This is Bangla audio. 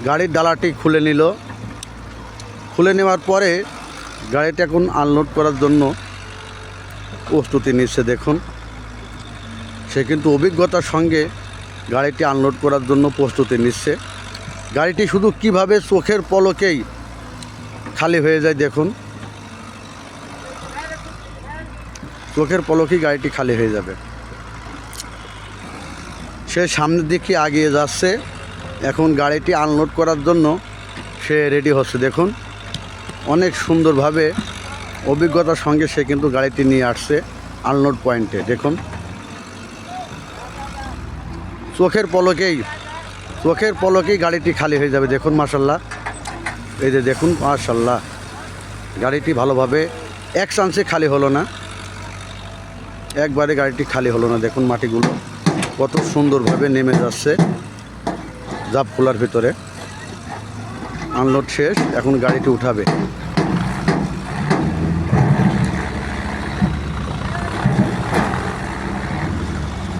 গাড়ির ডালাটি খুলে নিল। খুলে নেওয়ার পরে গাড়িটা এখন আনলোড করার জন্য প্রস্তুতি নিচ্ছে। দেখুন, সে কিন্তু অভিজ্ঞতার সঙ্গে গাড়িটি আনলোড করার জন্য প্রস্তুতি নিচ্ছে। গাড়িটি শুধু কিভাবে চোখের পলকেই খালি হয়ে যায় দেখুন, চোখের পলকেই গাড়িটি খালি হয়ে যাবে। সে সামনের দিকে এগিয়ে যাচ্ছে। এখন গাড়িটি আনলোড করার জন্য সে রেডি হচ্ছে। দেখুন, অনেক সুন্দরভাবে অভিজ্ঞতার সঙ্গে সে কিন্তু গাড়িটি নিয়ে আসছে আনলোড পয়েন্টে। দেখুন, চোখের পলকেই গাড়িটি খালি হয়ে যাবে। দেখুন মাশাল্লাহ, এই যে দেখুন মাশাল্লাহ, গাড়িটি ভালোভাবে এক চান্সে খালি হলো না, একবারে গাড়িটি খালি হলো না। দেখুন মাটিগুলো কত সুন্দরভাবে নেমে যাচ্ছে জাপ খোলার ভিতরে। আনলোড শেষ, এখন গাড়িটি উঠাবে।